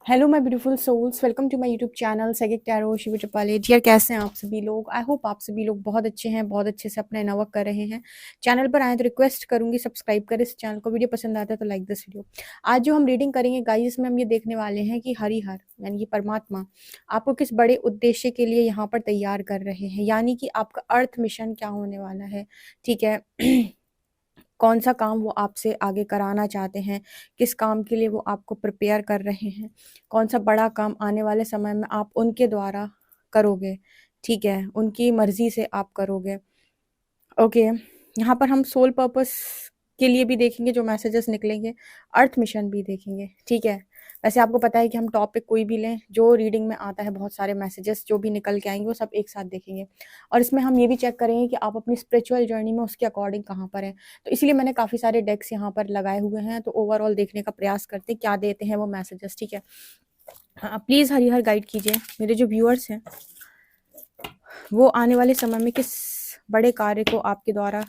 Hello my beautiful souls, welcome to my YouTube channel सेगिक tarot Shiv Tripale. Dear, कैसे हैं आप सभी लोग? आई होप आप सभी लोग बहुत अच्छे हैं, बहुत अच्छे से अपना इनवर्क कर रहे हैं। चैनल पर आए तो रिक्वेस्ट करूंगी सब्सक्राइब करें इस चैनल को। वीडियो पसंद आता है तो लाइक दिस वीडियो। आज जो हम रीडिंग करेंगे गाइस, इसमें हम ये देखने वाले हैं कि हरिहर यानी कि परमात्मा आपको किस बड़े उद्देश्य के लिए यहाँ पर तैयार कर रहे हैं, यानी कि आपका अर्थ मिशन क्या होने वाला है। ठीक है कौन सा काम वो आपसे आगे कराना चाहते हैं, किस काम के लिए वो आपको प्रिपेयर कर रहे हैं, कौन सा बड़ा काम आने वाले समय में आप उनके द्वारा करोगे। ठीक है, उनकी मर्जी से आप करोगे। ओके, यहाँ पर हम सोल पर्पस के लिए भी देखेंगे जो मैसेजेस निकलेंगे, अर्थ मिशन भी देखेंगे। ठीक है, वैसे आपको पता है कि हम टॉपिक कोई भी लें, जो रीडिंग में आता है बहुत सारे मैसेजेस जो भी निकल के आएंगे वो सब एक साथ देखेंगे। और इसमें हम ये भी चेक करेंगे कि आप अपनी स्पिरिचुअल जर्नी में उसके अकॉर्डिंग कहाँ पर हैं। तो इसलिए मैंने काफ़ी सारे डेक्स यहाँ पर लगाए हुए हैं, तो ओवरऑल देखने का प्रयास करते हैं क्या देते हैं वो मैसेजेस। ठीक है, हाँ प्लीज़ हरिहर गाइड कीजिए मेरे जो व्यूअर्स हैं, वो आने वाले समय में किस बड़े कार्य को आपके द्वारा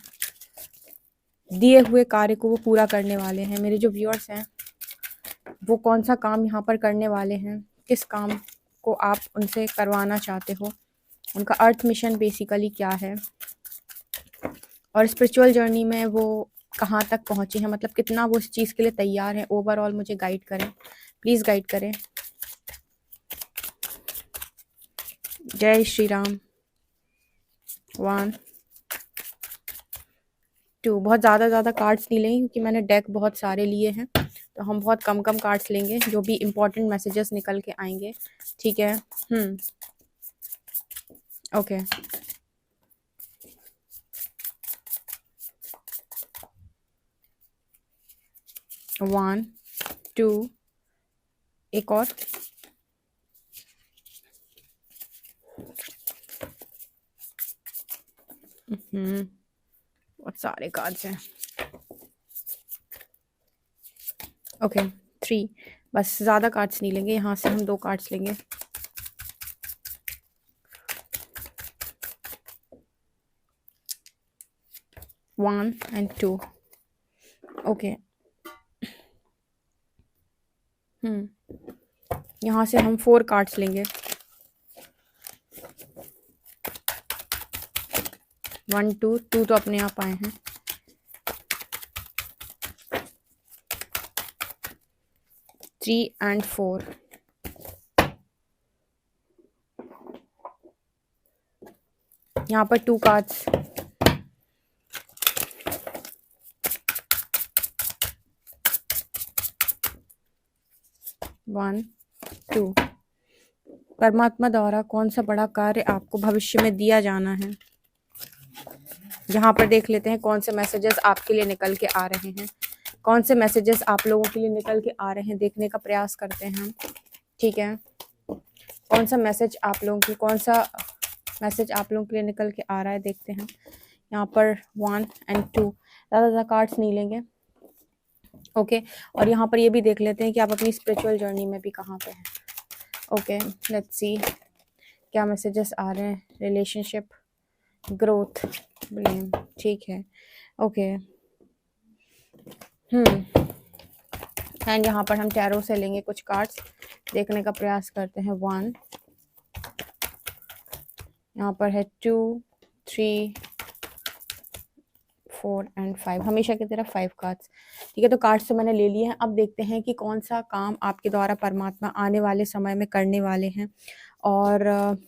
दिए हुए कार्य को वो पूरा करने वाले हैं। मेरे जो व्यूअर्स हैं वो कौन सा काम यहाँ पर करने वाले हैं, किस काम को आप उनसे करवाना चाहते हो, उनका अर्थ मिशन बेसिकली क्या है, और स्पिरिचुअल जर्नी में वो कहाँ तक पहुँचे हैं, मतलब कितना वो इस चीज़ के लिए तैयार हैं। ओवरऑल मुझे गाइड करें, प्लीज़ गाइड करें। जय श्री राम। 1 2 बहुत ज़्यादा कार्ड्स नहीं लेंगे क्योंकि मैंने डेक बहुत सारे लिए हैं, तो हम बहुत कम कार्ड्स लेंगे जो भी इम्पोर्टेंट मैसेजेस निकल के आएंगे। ठीक है, ओके। 1 2 एक और। बहुत सारे कार्ड्स हैं। ओके 3, बस ज़्यादा कार्ड्स नहीं लेंगे, यहाँ से हम 2 कार्ड्स लेंगे। One and to. ओके, यहाँ से हम 4 कार्ड्स लेंगे। 1 2 2 तो अपने आप आए हैं। 3 एंड 4। यहाँ पर 2 कार्ड्स। 1 2। परमात्मा द्वारा कौन सा बड़ा कार्य आपको भविष्य में दिया जाना है। यहाँ पर देख लेते हैं कौन से मैसेजेस आपके लिए निकल के आ रहे हैं, कौन से मैसेजेस आप लोगों के लिए निकल के आ रहे हैं, देखने का प्रयास करते हैं हम। ठीक है, कौन सा मैसेज आप लोगों के लिए निकल के आ रहा है, देखते हैं। यहाँ पर 1 एंड 2, ज़्यादा कार्ड्स नहीं लेंगे। ओके, और यहाँ पर ये भी देख लेते हैं कि आप अपनी स्पिरिचुअल जर्नी में भी कहाँ पे हैं। ओके, लेट्स सी क्या मैसेजेस आ रहे हैं। Relationship, growth, blame. ठीक है, ओके। एंड यहाँ पर हम टैरो से लेंगे कुछ कार्ड्स, देखने का प्रयास करते हैं। 1, यहाँ पर है 2 3 4 एंड 5, हमेशा की तरह 5 कार्ड्स। ठीक है, तो कार्ड्स तो मैंने ले लिए हैं। अब देखते हैं कि कौन सा काम आपके द्वारा परमात्मा आने वाले समय में करने वाले हैं और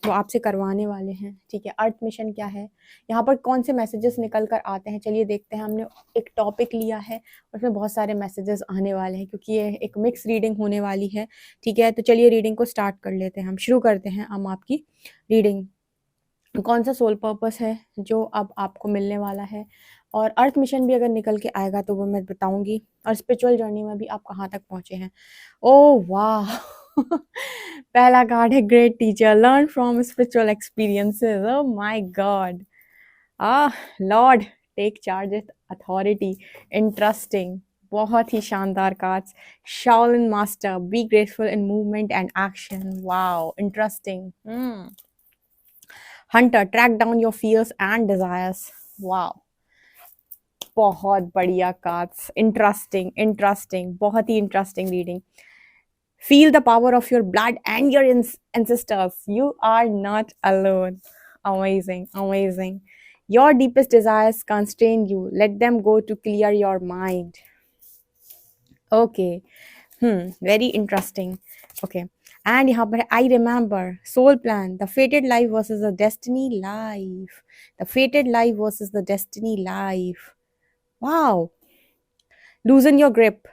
वो आपसे करवाने वाले हैं। ठीक है, अर्थ मिशन क्या है, यहाँ पर कौन से मैसेजेस निकल कर आते हैं, चलिए देखते हैं। हमने एक टॉपिक लिया है, उसमें बहुत सारे मैसेजेस आने वाले हैं क्योंकि ये एक मिक्स रीडिंग होने वाली है। ठीक है, तो चलिए रीडिंग को स्टार्ट कर लेते हैं, हम शुरू करते हैं हम आपकी रीडिंग। कौन सा सोल पर्पस है जो अब आपको मिलने वाला है, और अर्थ मिशन भी अगर निकल के आएगा तो वो मैं बताऊंगी, और स्पिरिचुअल जर्नी में भी आप कहाँ तक पहुँचे हैं। ओह वाह पहला कार्ड है great teacher, learn from spiritual experiences. Oh my God, lord take charge with authority. Interesting, बहुत ही शानदार cards. Shaolin master, be graceful in movement and action. Wow, interesting. Hunter, track down your fears and desires. Wow, बहुत बढ़िया cards. Interesting, बहुत ही interesting reading. feel the power of your blood and your ancestors. You are not alone. Amazing, amazing. Your deepest desires constrain you. Let them go to clear your mind. Okay. Very interesting. Okay. And यहाँ पर I remember soul plan, the fated life versus the destiny life. The fated life versus the destiny life. Wow. Loosen your grip.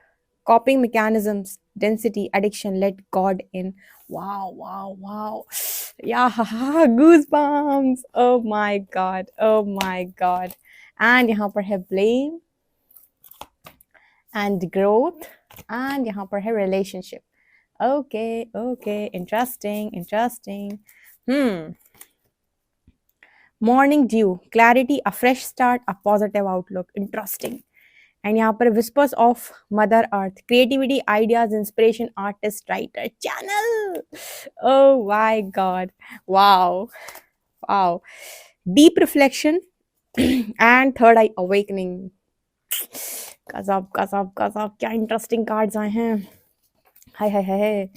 Coping mechanisms, density, addiction, let God in. Wow, wow, wow. Yeah, goosebumps. Oh my God. Oh my God. And यहाँ पर है blame and growth. And यहाँ पर है relationship. Okay, okay. Interesting, interesting. Morning dew, clarity, a fresh start, a positive outlook. Interesting. And यहाँ पर whispers of Mother Earth, creativity, ideas, inspiration, artist, writer, channel. Oh my God. Wow. Wow. Deep reflection and third eye awakening. गजब गजब गजब क्या interesting cards आए हैं. हाय हाय हाय.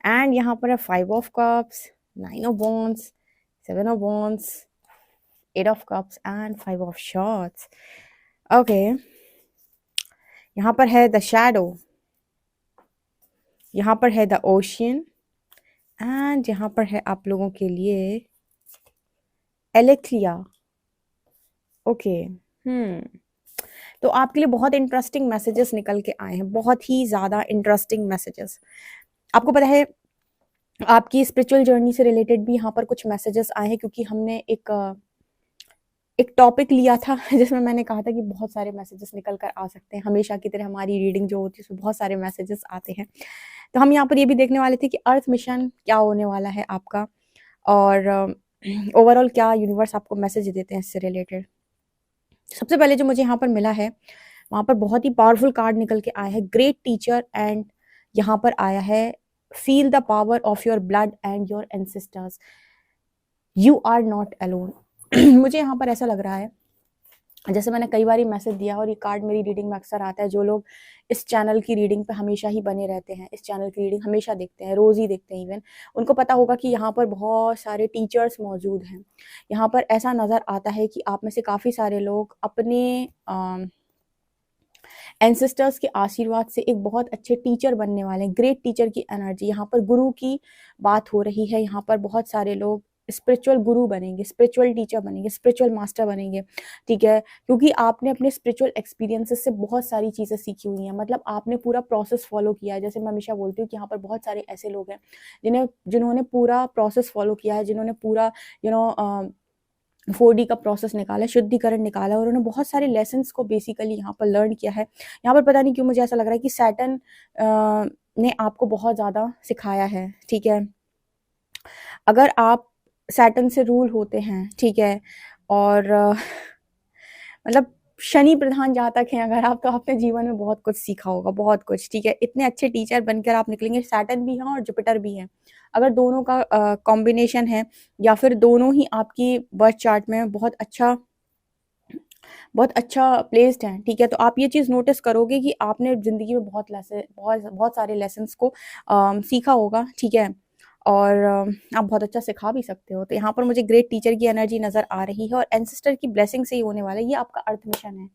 And यहाँ पर है 5 of cups, 9 of wands, 7 of wands, 8 of cups and 5 of swords. Okay. यहाँ पर है द शैडो, यहाँ पर है द ओशियन एंड यहाँ पर है आप लोगों के लिए एलेक्लिया. ओके. तो आपके लिए बहुत इंटरेस्टिंग मैसेजेस निकल के आए हैं, बहुत ही ज़्यादा इंटरेस्टिंग मैसेजेस. आपको पता है आपकी स्पिरिचुअल जर्नी से रिलेटेड भी यहाँ पर कुछ मैसेजेस आए हैं, क्योंकि हमने एक टॉपिक लिया था जिसमें मैंने कहा था कि बहुत सारे मैसेजेस निकल कर आ सकते हैं. हमेशा की तरह हमारी रीडिंग जो होती है उसमें बहुत सारे मैसेजेस आते हैं. तो हम यहाँ पर ये भी देखने वाले थे कि अर्थ मिशन क्या होने वाला है आपका, और ओवरऑल क्या यूनिवर्स आपको मैसेज देते हैं इससे रिलेटेड. सबसे पहले जो मुझे यहाँ पर मिला है वहाँ पर बहुत ही पावरफुल कार्ड निकल के आया है, ग्रेट टीचर. एंड यहाँ पर आया है feel the power of your blood and your ancestors. You are not alone. मुझे यहाँ पर ऐसा लग रहा है जैसे मैंने कई बार मैसेज दिया और ये कार्ड मेरी रीडिंग में अक्सर आता है. जो लोग इस चैनल की रीडिंग पे हमेशा ही बने रहते हैं, इस चैनल की रीडिंग हमेशा देखते हैं, रोज़ ही देखते हैं इवन, उनको पता होगा कि यहाँ पर बहुत सारे टीचर्स मौजूद हैं. यहाँ पर ऐसा नज़र आता है कि आप में से काफ़ी सारे लोग अपने एंसेस्टर्स के आशीर्वाद से एक बहुत अच्छे टीचर बनने वाले हैं. ग्रेट टीचर की एनर्जी, यहाँ पर गुरु की बात हो रही है. यहाँ पर बहुत सारे लोग स्पिरिचुअल गुरु बनेंगे, स्पिरिचुअल टीचर बनेंगे, स्पिरिचुअल मास्टर बनेंगे. ठीक है, क्योंकि आपने अपने स्पिरिचुअल एक्सपीरियंसेस से बहुत सारी चीज़ें सीखी हुई हैं. मतलब आपने पूरा प्रोसेस फॉलो किया है. जैसे मैं हमेशा बोलती हूँ कि यहाँ पर बहुत सारे ऐसे लोग हैं जिन्होंने पूरा प्रोसेस फॉलो किया है, जिन्होंने पूरा 4D का प्रोसेस निकाला, शुद्धिकरण निकाला, और उन्होंने बहुत सारे लेसन्स को बेसिकली यहाँ पर लर्न किया है. यहाँ पर पता नहीं क्यों मुझे ऐसा लग रहा है कि सैटर्न ने आपको बहुत ज़्यादा सिखाया है. ठीक है, अगर आप सैटर्न से रूल होते हैं, ठीक है, और मतलब शनि प्रधान जहाँ तक हैं अगर आप, तो आपने जीवन में बहुत कुछ सीखा होगा, बहुत कुछ. ठीक है, इतने अच्छे टीचर बनकर आप निकलेंगे. सैटर्न भी हैं और जुपिटर भी हैं. अगर दोनों का कॉम्बिनेशन है या फिर दोनों ही आपकी बर्थ चार्ट में बहुत अच्छा प्लेस्ड हैं, ठीक है, तो आप ये चीज़ नोटिस करोगे कि आपने ज़िंदगी में बहुत सारे लेसन्स को सीखा होगा. ठीक है, और आप बहुत अच्छा सिखा भी सकते हो. तो यहाँ पर मुझे ग्रेट टीचर की एनर्जी नज़र आ रही है और एंसेस्टर की ब्लेसिंग से ही होने वाला है. ये आपका अर्थ मिशन है,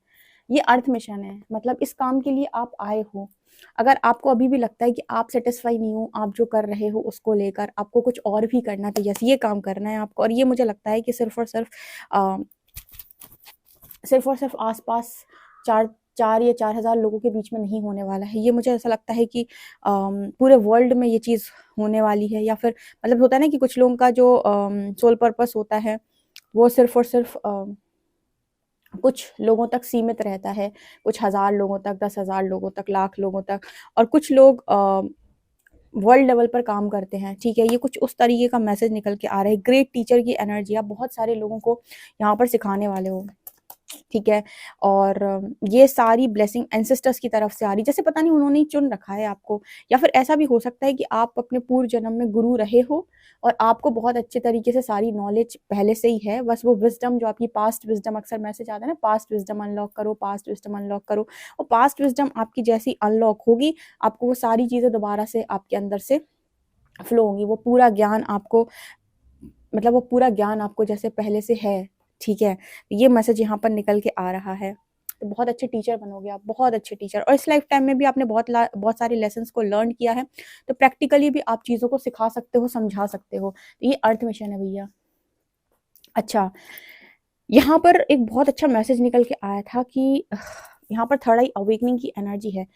ये अर्थ मिशन है. मतलब इस काम के लिए आप आए हो. अगर आपको अभी भी लगता है कि आप सेटिस्फाई नहीं हो आप जो कर रहे हो उसको लेकर, आपको कुछ और भी करना, तो यस, ये काम करना है आपको. और ये मुझे लगता है कि सिर्फ और सिर्फ आसपास 4 या 4,000 लोगों के बीच में नहीं होने वाला है. ये मुझे ऐसा लगता है कि पूरे वर्ल्ड में ये चीज़ होने वाली है. या फिर मतलब होता है ना कि कुछ लोगों का जो सोल पर्पस होता है वो सिर्फ और सिर्फ कुछ लोगों तक सीमित रहता है, कुछ 1,000 लोगों तक, 10,000 लोगों तक, लाख लोगों तक, और कुछ लोग वर्ल्ड लेवल पर काम करते हैं. ठीक है, ये कुछ उस तरीके का मैसेज निकल के आ रहा है. ग्रेट टीचर की एनर्जी, आप बहुत सारे लोगों को यहाँ पर सिखाने वाले हो. ठीक है। और ये सारी ब्लेसिंग एंसेस्टर्स की तरफ से आ रही, जैसे पता नहीं उन्होंने ही चुन रखा है आपको, या फिर ऐसा भी हो सकता है कि आप अपने पूर्व जन्म में गुरु रहे हो और आपको बहुत अच्छे तरीके से सारी नॉलेज पहले से ही है, बस वो विजडम जो आपकी पास्ट विजडम, अक्सर मैसेज आता है ना, पास्ट विजडम अनलॉक करो, पास्ट विजडम अनलॉक करो, और पास्ट विजडम आपकी जैसी अनलॉक होगी, आपको वो सारी चीज़ें दोबारा से आपके अंदर से फ्लो होंगी, वो पूरा ज्ञान आपको, मतलब वो पूरा ज्ञान आपको जैसे पहले से है, ठीक है। ये मैसेज यहाँ पर निकल के आ रहा है। तो बहुत अच्छे टीचर बनोगे आप, बहुत अच्छे टीचर, और इस लाइफ टाइम में भी आपने बहुत सारे लेसन्स को लर्न किया है, तो प्रैक्टिकली भी आप चीज़ों को सिखा सकते हो, समझा सकते हो। तो ये अर्थ मिशन है भैया। अच्छा, यहाँ पर एक बहुत अच्छा मैसेज निकल के आया था कि यहाँ पर थर्ड आई अवेकनिंग की एनर्जी है।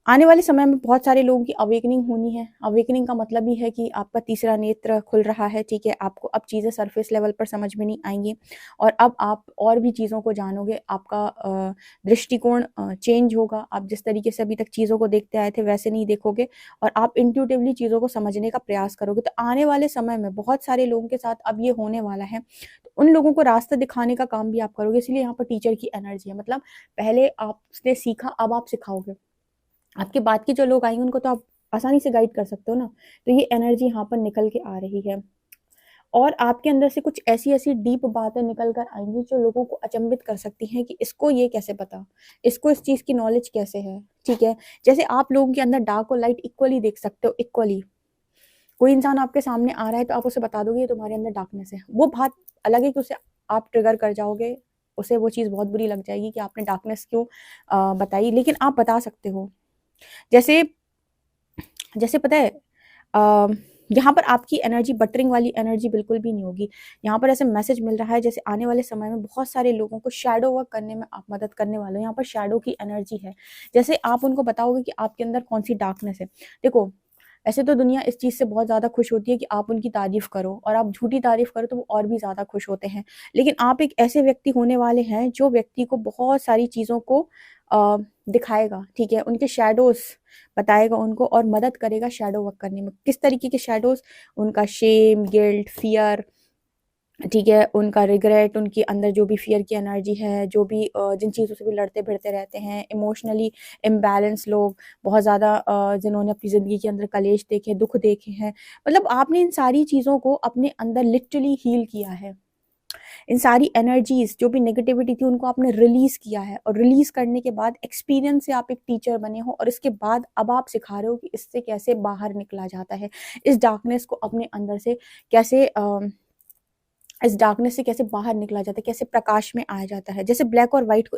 आने वाले समय में बहुत सारे लोगों की अवेकनिंग होनी है। अवेकनिंग का मतलब ही है कि आपका तीसरा नेत्र खुल रहा है, ठीक है। आपको अब चीज़ें सरफेस लेवल पर समझ में नहीं आएंगी, और अब आप और भी चीज़ों को जानोगे। आपका दृष्टिकोण चेंज होगा। आप जिस तरीके से अभी तक चीज़ों को देखते आए थे वैसे नहीं देखोगे, और आप इंट्यूटिवली चीज़ों को समझने का प्रयास करोगे। तो आने वाले समय में बहुत सारे लोगों के साथ अब ये होने वाला है, तो उन लोगों को रास्ता दिखाने का काम भी आप करोगे। इसलिए यहाँ पर टीचर की एनर्जी है, मतलब पहले आपने सीखा, अब आप सिखाओगे। आपके बाद के जो लोग आएंगे उनको तो आप आसानी से गाइड कर सकते हो ना। तो ये एनर्जी यहाँ पर निकल के आ रही है, और आपके अंदर से कुछ ऐसी ऐसी डीप बातें निकल कर आएंगी जो लोगों को अचंभित कर सकती हैं कि इसको ये कैसे पता, इसको इस चीज़ की नॉलेज कैसे है, ठीक है। जैसे आप लोगों के अंदर डार्क और लाइट इक्वली देख सकते हो, इक्वली। कोई इंसान आपके सामने आ रहा है तो आप उसे बता दोगे ये तुम्हारे अंदर डार्कनेस है। वो बात अलग है कि उसे आप ट्रिगर कर जाओगे, उसे वो चीज़ बहुत बुरी लग जाएगी कि आपने डार्कनेस क्यों बताई, लेकिन आप बता सकते हो। जैसे जैसे पता है, अ, यहाँ पर आपकी एनर्जी बटरिंग वाली एनर्जी बिल्कुल भी नहीं होगी। यहाँ पर ऐसे मैसेज मिल रहा है जैसे आने वाले समय में बहुत सारे लोगों को शैडो वर्क करने में आप मदद करने वाले हो। यहाँ पर शैडो की एनर्जी है, जैसे आप उनको बताओगे कि आपके अंदर कौन सी डार्कनेस है। देखो, ऐसे तो दुनिया इस चीज़ से बहुत ज़्यादा खुश होती है कि आप उनकी तारीफ़ करो, और आप झूठी तारीफ़ करो तो वो और भी ज़्यादा खुश होते हैं। लेकिन आप एक ऐसे व्यक्ति होने वाले हैं जो व्यक्ति को बहुत सारी चीज़ों को अ, दिखाएगा, ठीक है। उनके शैडोज़ बताएगा उनको और मदद करेगा शैडो वर्क करने में। किस तरीके के शैडोज़? उनका शेम, गिल्ट, फ़ियर, ठीक है, उनका रिग्रेट, उनके अंदर जो भी फ़ियर की एनर्जी है, जो भी जिन चीज़ों से भी लड़ते-भिड़ते रहते हैं, इमोशनली इम्बैलेंस लोग, बहुत ज़्यादा जिन्होंने अपनी ज़िंदगी के अंदर कलेश देखे, दुःख देखे हैं, मतलब आपने इन सारी चीज़ों को अपने अंदर लिटरली हील किया है। इन सारी एनर्जीज़ जो भी नेगेटिविटी थी उनको आपने रिलीज़ किया है, और रिलीज़ करने के बाद एक्सपीरियंस से आप एक टीचर बने हो, और इसके बाद अब आप सिखा रहे हो कि इससे कैसे बाहर निकला जाता है। इस डार्कनेस को अपने अंदर से कैसे इस डार्कनेस से कैसे बाहर निकला जाता है, कैसे प्रकाश में आया जाता है। जैसे ब्लैक और व्हाइट को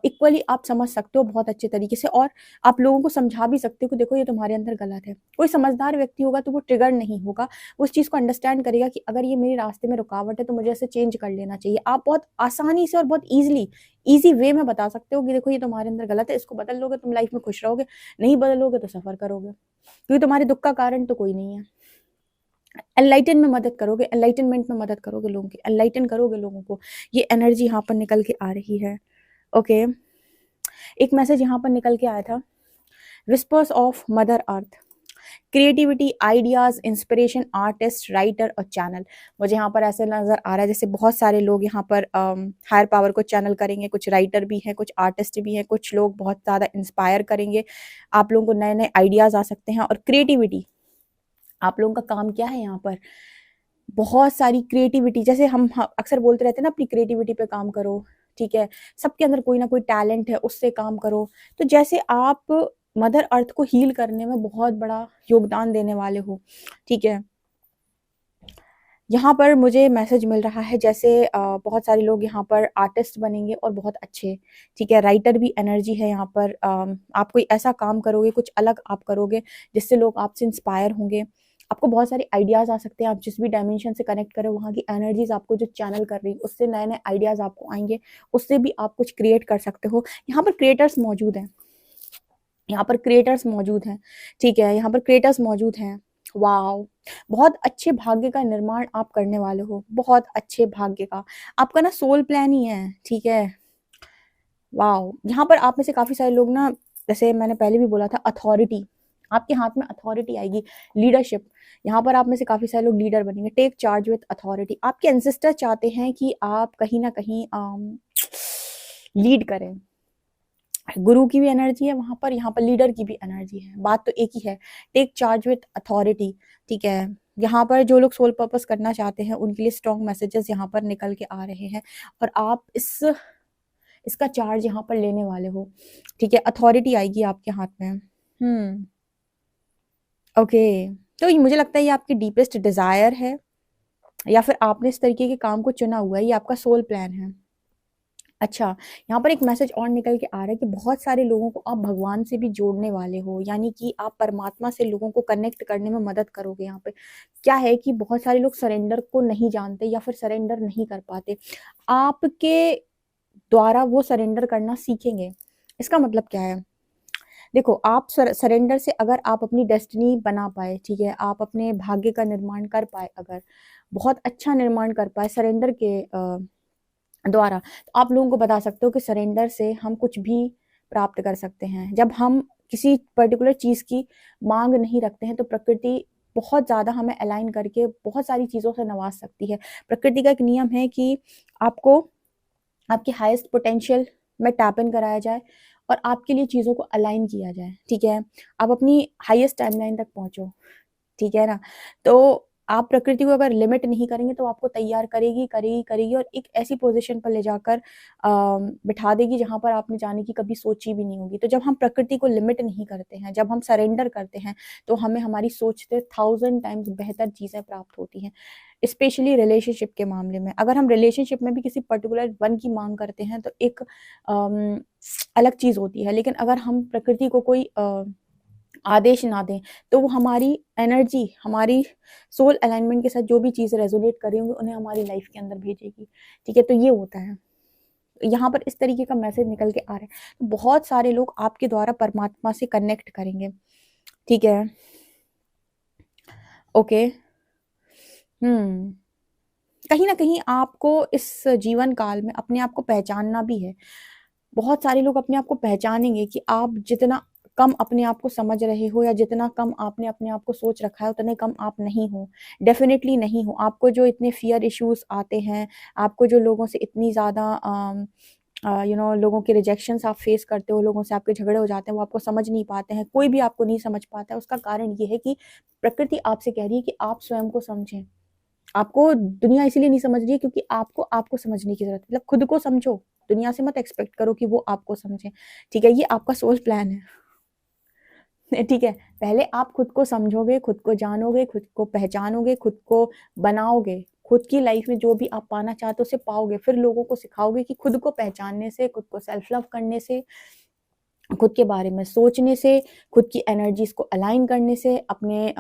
इक्वली आप समझ सकते हो बहुत अच्छे तरीके से, और आप लोगों को समझा भी सकते हो कि देखो ये तुम्हारे अंदर गलत है। कोई समझदार व्यक्ति होगा तो वो ट्रिगर नहीं होगा, वो उस चीज़ को अंडरस्टैंड करेगा कि अगर ये मेरे रास्ते में रुकावट है तो मुझे इसे चेंज कर लेना चाहिए। आप बहुत आसानी से और बहुत ईज़ी वे में बता सकते हो कि देखो ये तुम्हारे अंदर गलत है, इसको बदल लोगे तुम लाइफ में खुश रहोगे, नहीं बदलोगे तो सफ़र करोगे, क्योंकि तुम्हारे दुःख का कारण तो कोई नहीं है। एनलाइटन में मदद करोगे, एनलाइटनमेंट में मदद करोगे लोगों की, एनलाइटन करोगे लोगों को। ये एनर्जी यहाँ पर निकल के आ रही है। ओके, एक मैसेज यहाँ पर निकल के आया था, whispers of mother earth, creativity, ideas, inspiration, artist, writer और चैनल। मुझे यहाँ पर ऐसे नज़र आ रहा है जैसे बहुत सारे लोग यहाँ पर हायर पावर को चैनल करेंगे, कुछ राइटर भी हैं, कुछ आर्टिस्ट भी हैं, कुछ लोग बहुत ज़्यादा इंस्पायर करेंगे। आप लोगों को नए नए आइडियाज़ आ सकते हैं, और क्रिएटिविटी, आप लोगों का काम क्या है यहाँ पर? बहुत सारी क्रिएटिविटी, जैसे हम अक्सर बोलते रहते हैं ना, अपनी क्रिएटिविटी पे काम करो, ठीक है। सबके अंदर कोई ना कोई टैलेंट है, उससे काम करो। तो जैसे आप मदर अर्थ को हील करने में बहुत बड़ा योगदान देने वाले हो, ठीक है। यहाँ पर मुझे मैसेज मिल रहा है जैसे बहुत सारे लोग यहाँ पर आर्टिस्ट बनेंगे और बहुत अच्छे, ठीक है। राइटर भी एनर्जी है यहाँ पर। आप कोई ऐसा काम करोगे, कुछ अलग आप करोगे जिससे लोग आपसे इंस्पायर होंगे। आपको बहुत सारे आइडियाज़ आ सकते हैं, आप जिस भी डायमेंशन से कनेक्ट करो वहाँ की एनर्जीज आपको जो चैनल कर रही है उससे नए नए आइडियाज़ आपको आएंगे, उससे भी आप कुछ क्रिएट कर सकते हो। यहाँ पर क्रिएटर्स मौजूद हैं, यहाँ पर क्रिएटर्स मौजूद हैं, ठीक है। यहाँ पर क्रिएटर्स मौजूद हैं। वाओ, बहुत अच्छे भाग्य का निर्माण आप करने वाले हो, बहुत अच्छे भाग्य का। आपका ना सोल प्लान ही है, ठीक है। वाओ, यहाँ पर आप में से काफ़ी सारे लोग ना, जैसे मैंने पहले भी बोला था, अथॉरिटी, आपके हाथ में अथॉरिटी आएगी, लीडरशिप। यहाँ पर आप में से काफी सारे लोग लीडर बनेंगे। Take charge with authority. आपके एंसेस्टर चाहते हैं कि आप कहीं ना कहीं लीड करें। गुरु की भी एनर्जी है वहां पर, यहाँ पर लीडर की भी एनर्जी है, बात तो एक ही है। टेक चार्ज विथ अथॉरिटी, ठीक है। यहाँ पर जो लोग सोल पर्पस करना चाहते हैं उनके लिए स्ट्रॉन्ग मैसेजेस यहाँ पर निकल के आ रहे हैं, और आप इसका चार्ज यहाँ पर लेने वाले हो, ठीक है। अथॉरिटी आएगी आपके हाथ में। ओके, तो ये मुझे लगता है ये आपकी डीपेस्ट डिजायर है, या फिर आपने इस तरीके के काम को चुना हुआ है, ये आपका सोल प्लान है। अच्छा, यहाँ पर एक मैसेज और निकल के आ रहा है कि बहुत सारे लोगों को आप भगवान से भी जोड़ने वाले हो, यानी कि आप परमात्मा से लोगों को कनेक्ट करने में मदद करोगे। यहाँ पे क्या है कि बहुत सारे लोग सरेंडर को नहीं जानते या फिर सरेंडर नहीं कर पाते, आपके द्वारा वो सरेंडर करना सीखेंगे। इसका मतलब क्या है, देखो आप सरेंडर से अगर आप अपनी डेस्टिनी बना पाए, ठीक है, आप अपने भाग्य का निर्माण कर पाए, अगर बहुत अच्छा निर्माण कर पाए सरेंडर के द्वारा, तो आप लोगों को बता सकते हो कि सरेंडर से हम कुछ भी प्राप्त कर सकते हैं। जब हम किसी पर्टिकुलर चीज की मांग नहीं रखते हैं तो प्रकृति बहुत ज्यादा हमें अलाइन करके बहुत सारी चीजों से नवाज सकती है। प्रकृति का एक नियम है कि आपको आपके हाईएस्ट पोटेंशियल में टैप इन कराया जाए और आपके लिए चीजों को अलाइन किया जाए, ठीक है। आप अपनी हाईएस्ट टाइमलाइन तक पहुंचो, ठीक है ना। तो आप प्रकृति को अगर लिमिट नहीं करेंगे तो आपको तैयार करेगी करेगी करेगी और एक ऐसी पोजीशन पर ले जाकर बिठा देगी जहां पर आपने जाने की कभी सोची भी नहीं होगी। तो जब हम प्रकृति को लिमिट नहीं करते हैं, जब हम सरेंडर करते हैं, तो हमें हमारी सोच से 1000 टाइम्स बेहतर चीजें प्राप्त होती हैं। स्पेशली रिलेशनशिप के मामले में, अगर हम रिलेशनशिप में भी किसी पर्टिकुलर वन की मांग करते हैं तो एक अलग चीज होती है, लेकिन अगर हम प्रकृति को कोई आदेश ना दें तो वो हमारी एनर्जी, हमारी सोल अलाइनमेंट के साथ जो भी चीज़ रेजोनेट कर रही होंगी उन्हें हमारी लाइफ के अंदर भेजेगी, ठीक है। तो ये होता है, यहाँ पर इस तरीके का मैसेज निकल के आ रहा है। तो बहुत सारे लोग आपके द्वारा परमात्मा से कनेक्ट करेंगे, ठीक है। ओके, कहीं ना कहीं आपको इस जीवन काल में अपने आप को पहचानना भी है। बहुत सारे लोग अपने आप को पहचानेंगे कि आप जितना कम अपने आप को समझ रहे हो या जितना कम आपने अपने आप को सोच रखा है उतने कम आप नहीं हो, डेफिनेटली नहीं हो। आपको जो इतने फियर इश्यूज आते हैं, आपको जो लोगों से इतनी ज़्यादा लोगों के रिजेक्शंस आप फेस करते हो, लोगों से आपके झगड़े हो जाते हैं, वो आपको समझ नहीं पाते हैं, कोई भी आपको नहीं समझ पाता है। उसका कारण ये है कि प्रकृति आपसे कह रही है कि आप स्वयं को समझें। आपको दुनिया इसीलिए नहीं समझ रही है क्योंकि आपको आपको समझने की जरूरत है। मतलब खुद को समझो, दुनिया से मत एक्सपेक्ट करो कि वो आपको समझे, ठीक है। ये आपका सोल प्लान है ठीक है। पहले आप खुद को समझोगे, खुद को जानोगे, खुद को पहचानोगे, खुद को बनाओगे, खुद की लाइफ में जो भी आप पाना चाहते हो उसे पाओगे, फिर लोगों को सिखाओगे कि खुद को पहचानने से, खुद को सेल्फ लव करने से, खुद के बारे में सोचने से, खुद की एनर्जीज को अलाइन करने से, अपने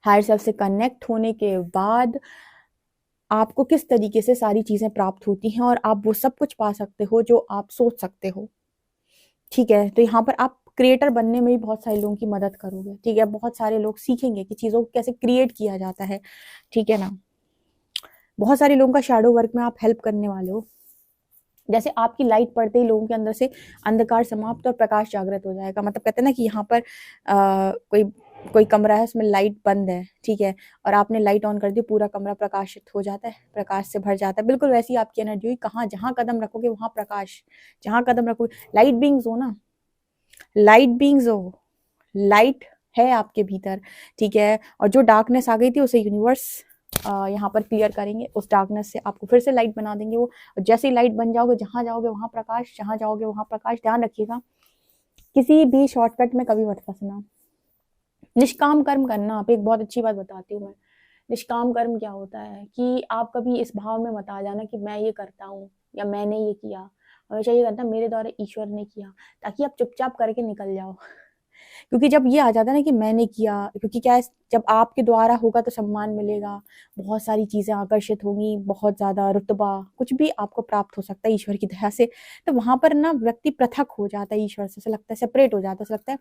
हायर सेल्फ से कनेक्ट होने के बाद आपको किस तरीके से सारी चीजें प्राप्त होती हैं और आप वो सब कुछ पा सकते हो जो आप सोच सकते हो, ठीक है। तो यहाँ पर आप क्रिएटर बनने में भी बहुत सारे लोगों की मदद करोगे, ठीक है। बहुत सारे लोग सीखेंगे कि चीजों को कैसे क्रिएट किया जाता है, ठीक है ना। बहुत सारे लोगों का शैडो वर्क में आप हेल्प करने वाले हो। जैसे आपकी लाइट पड़ते ही लोगों के अंदर से अंधकार समाप्त और प्रकाश जागृत हो जाएगा। मतलब कहते हैं ना कि यहाँ पर कोई कोई कमरा है उसमें लाइट बंद है, ठीक है, और आपने लाइट ऑन कर दी, पूरा कमरा प्रकाशित हो जाता है, प्रकाश से भर जाता है। बिल्कुल वैसी आपकी एनर्जी हुई, कहाँ जहां कदम रखोगे वहां प्रकाश, जहां कदम रखोगे, लाइट बीइंग्स हो ना, लाइट बीइंग्स हो, लाइट है आपके भीतर, ठीक है। और जो डार्कनेस आ गई थी उसे यूनिवर्स यहाँ पर क्लियर करेंगे, उस डार्कनेस से आपको फिर से लाइट बना देंगे वो। और जैसे ही लाइट बन जाओगे, जहां जाओगे वहां प्रकाश, जहां जाओगे वहां प्रकाश। ध्यान रखिएगा, किसी भी शॉर्टकट में कभी मत फंसना। निष्काम कर्म करना, आप एक बहुत अच्छी बात बताती हूँ मैं। निष्काम कर्म क्या होता है कि आप कभी इस भाव में मत आ जाना कि मैं ये करता हूँ या मैंने ये किया। हमेशा ये करना मेरे द्वारा ईश्वर ने किया, ताकि आप चुपचाप करके निकल जाओ क्योंकि जब ये आ जाता है ना कि मैंने किया, क्योंकि क्या है, जब आपके द्वारा होगा तो सम्मान मिलेगा, बहुत सारी चीजें आकर्षित होंगी, बहुत ज्यादा रुतबा, कुछ भी आपको प्राप्त हो सकता है ईश्वर की दया से। तो वहां पर ना व्यक्ति पृथक हो जाता है ईश्वर से, लगता है सेपरेट हो जाता है, लगता है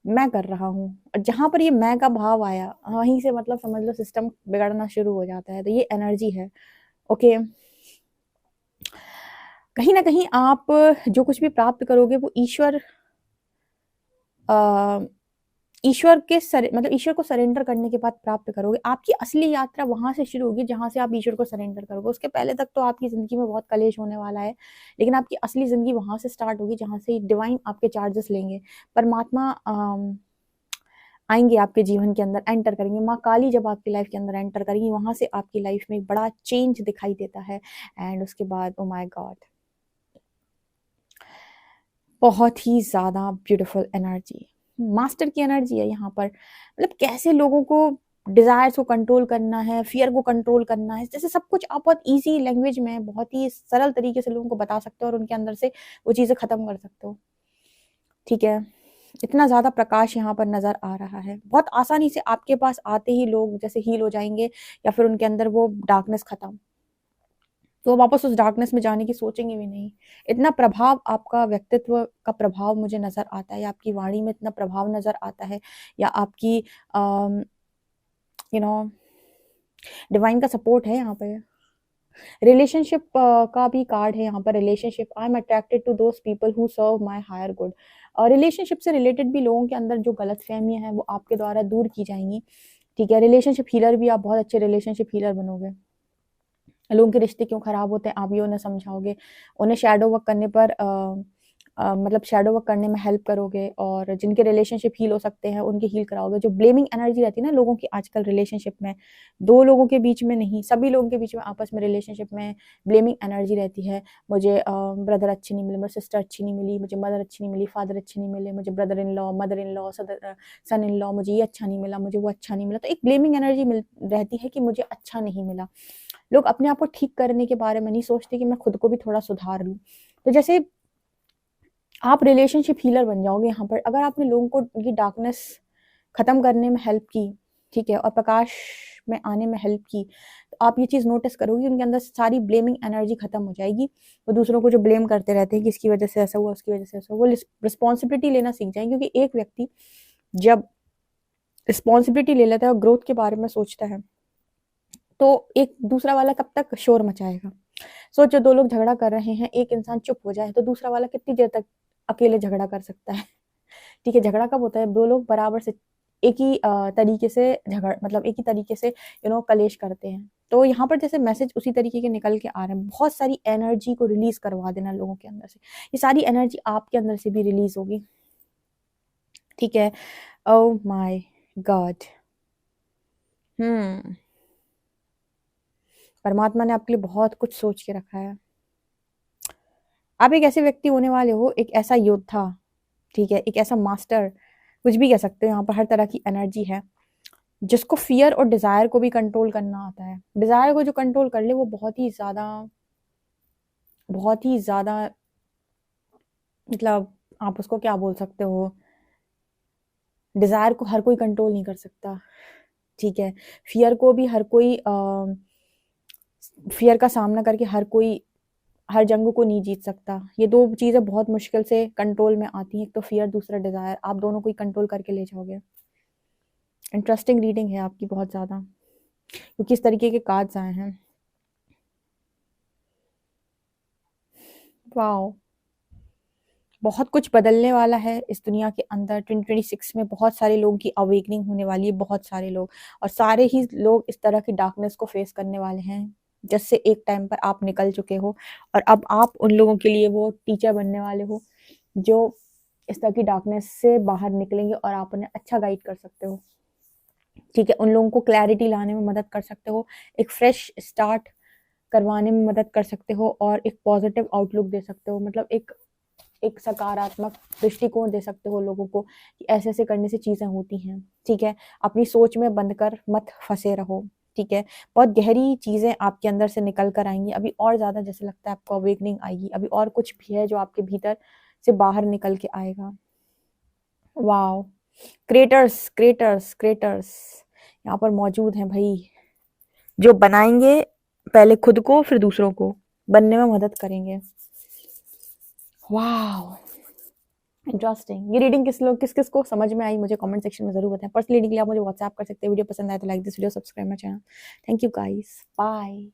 मैं कर रहा हूँ। और जहां पर ये मैं का भाव आया, वहीं से मतलब समझ लो सिस्टम बिगड़ना शुरू हो जाता है। तो ये एनर्जी है, ओके। कहीं ना कहीं आप जो कुछ भी प्राप्त करोगे वो ईश्वर के मतलब ईश्वर को सरेंडर करने के बाद प्राप्त करोगे। आपकी असली यात्रा वहां से शुरू होगी जहां से आप ईश्वर को सरेंडर करोगे। उसके पहले तक तो आपकी जिंदगी में बहुत कलेश होने वाला है, लेकिन आपकी असली जिंदगी वहां से स्टार्ट होगी जहां से डिवाइन आपके चार्जेस लेंगे। परमात्मा आएंगे आपके जीवन के अंदर, एंटर करेंगे। माँ काली जब आपकी लाइफ के अंदर एंटर करेंगी, वहां से आपकी लाइफ में एक बड़ा चेंज दिखाई देता है। एंड उसके बाद ओ माय गॉड, बहुत ही ज्यादा ब्यूटीफुल एनर्जी, मास्टर की एनर्जी है यहाँ पर। मतलब कैसे लोगों को डिजायर्स को कंट्रोल करना है, फियर को कंट्रोल करना है, जैसे सब कुछ आप बहुत इजी लैंग्वेज में, बहुत ही सरल तरीके से लोगों को बता सकते हो और उनके अंदर से वो चीजें खत्म कर सकते हो। ठीक है, इतना ज्यादा प्रकाश यहाँ पर नजर आ रहा है। बहुत आसानी से आपके पास आते ही लोग जैसे हील हो जाएंगे, या फिर उनके अंदर वो डार्कनेस खत्म, तो वापस उस डार्कनेस में जाने की सोचेंगे भी नहीं। इतना प्रभाव, आपका व्यक्तित्व का प्रभाव मुझे नजर आता है, या आपकी वाणी में इतना प्रभाव नजर आता है, या आपकी यू नो डिवाइन का सपोर्ट है यहाँ पे। रिलेशनशिप का भी कार्ड है यहाँ पर। Relationship, I am attracted to those people who serve my higher good. Relationship से रिलेटेड भी लोगों के अंदर जो गलत फहमियां हैं वो आपके द्वारा दूर की जाएंगी। ठीक है, रिलेशनशिप हीलर भी, आप बहुत अच्छे रिलेशनशिप हीलर बनोगे। लोगों के रिश्ते क्यों खराब होते हैं आप ये उन्हें समझाओगे, उन्हें शैडो वर्क करने पर मतलब शैडो वर्क करने में हेल्प करोगे, और जिनके रिलेशनशिप हील हो सकते हैं उनके हील कराओगे। जो ब्लेमिंग एनर्जी रहती है ना लोगों की आजकल रिलेशनशिप में, दो लोगों के बीच में नहीं, सभी लोगों के बीच में आपस में रिलेशनशिप में ब्लेमिंग एनर्जी रहती है। मुझे ब्रदर अच्छी नहीं मिले, मुझे सिस्टर अच्छी नहीं मिली, मुझे मदर अच्छी नहीं मिली, फादर अच्छे नहीं मिले, मुझे brother in law, mother in law, son in law, मुझे ये अच्छा नहीं मिला, मुझे वो अच्छा नहीं मिला। तो एक ब्लेमिंग एनर्जी रहती है कि मुझे अच्छा नहीं मिला। लोग अपने आप को ठीक करने के बारे में नहीं सोचते कि मैं खुद को भी थोड़ा सुधार लूं। तो जैसे आप रिलेशनशिप हीलर बन जाओगे यहाँ पर, अगर आपने लोगों को उनकी डार्कनेस खत्म करने में हेल्प की, ठीक है, और प्रकाश में आने में हेल्प की, तो आप ये चीज नोटिस करोगे उनके अंदर सारी ब्लेमिंग एनर्जी खत्म हो जाएगी। वो दूसरों को जो ब्लेम करते रहते हैं कि इसकी वजह से ऐसा हुआ, उसकी वजह से ऐसा हुआ, वो रिस्पॉन्सिबिलिटी लेना सीख जाएंगे। क्योंकि एक व्यक्ति जब रिस्पॉन्सिबिलिटी ले लेता है और ग्रोथ के बारे में सोचता है, तो एक दूसरा वाला कब तक शोर मचाएगा। सोचो, दो लोग झगड़ा कर रहे हैं, एक इंसान चुप हो जाए तो दूसरा वाला कितनी देर तक अकेले झगड़ा कर सकता है। ठीक है, झगड़ा कब होता है, दो लोग बराबर से एक ही तरीके से मतलब एक ही तरीके से कलेश करते हैं। तो यहाँ पर जैसे मैसेज उसी तरीके के निकल के आ रहे हैं। बहुत सारी एनर्जी को रिलीज करवा देना लोगों के अंदर से, ये सारी एनर्जी आपके अंदर से भी रिलीज होगी। ठीक है, ओह माय गॉड, परमात्मा ने आपके लिए बहुत कुछ सोच के रखा है। आप एक ऐसे व्यक्ति होने वाले हो, एक ऐसा योद्धा, ठीक है, एक ऐसा मास्टर, कुछ भी कह सकते हो। यहाँ पर हर तरह की एनर्जी है जिसको फियर और डिजायर को भी कंट्रोल करना आता है। डिजायर को जो कंट्रोल कर ले वो बहुत ही ज्यादा मतलब आप उसको क्या बोल सकते हो, डिजायर को हर कोई कंट्रोल नहीं कर सकता। ठीक है, फियर को भी हर कोई फियर का सामना करके हर जंग को नहीं जीत सकता। ये दो चीजें बहुत मुश्किल से कंट्रोल में आती हैं, एक तो फियर, दूसरा डिजायर। आप दोनों को ही कंट्रोल करके ले जाओगे। इंटरेस्टिंग रीडिंग है आपकी बहुत ज्यादा, क्योंकि इस तरीके के कार्ड्स आए हैं। वाओ, बहुत कुछ बदलने वाला है इस दुनिया के अंदर। 2026 में बहुत सारे लोगों की अवेकनिंग होने वाली है, बहुत सारे लोग, और सारे ही लोग इस तरह की डार्कनेस को फेस करने वाले हैं जिससे एक टाइम पर आप निकल चुके हो, और अब आप उन लोगों के लिए वो टीचर बनने वाले हो जो इस तरह की डार्कनेस से बाहर निकलेंगे और आप उन्हें अच्छा गाइड कर सकते हो। ठीक है, उन लोगों को क्लैरिटी लाने में मदद कर सकते हो, एक फ्रेश स्टार्ट करवाने में मदद कर सकते हो, और एक पॉजिटिव आउटलुक दे सकते हो। मतलब एक सकारात्मक दृष्टिकोण दे सकते हो लोगों को कि ऐसे ऐसे करने से चीजें होती हैं। ठीक है, अपनी सोच में बंद कर मत फंसे रहो। ठीक है, बहुत गहरी चीजें आपके अंदर से निकल कर आएंगी। अभी और ज्यादा जैसे लगता है आपको अवेकनिंग आएगी, अभी और कुछ भी है जो आपके भीतर से बाहर निकल के आएगा। वाओ, क्रिएटर्स क्रिएटर्स क्रिएटर्स यहाँ पर मौजूद हैं भाई, जो बनाएंगे पहले खुद को फिर दूसरों को बनने में मदद करेंगे। वाह, इंटरेस्टिंग। ये रीडिंग किस किस को समझ में आई मुझे कमेंट सेक्शन में जरूर बताएं। पर्सनल रीडिंग के लिए आप मुझे व्हाट्सएप कर सकते हैं। वीडियो पसंद आए तो like this video, subscribe my channel. Thank you guys, bye.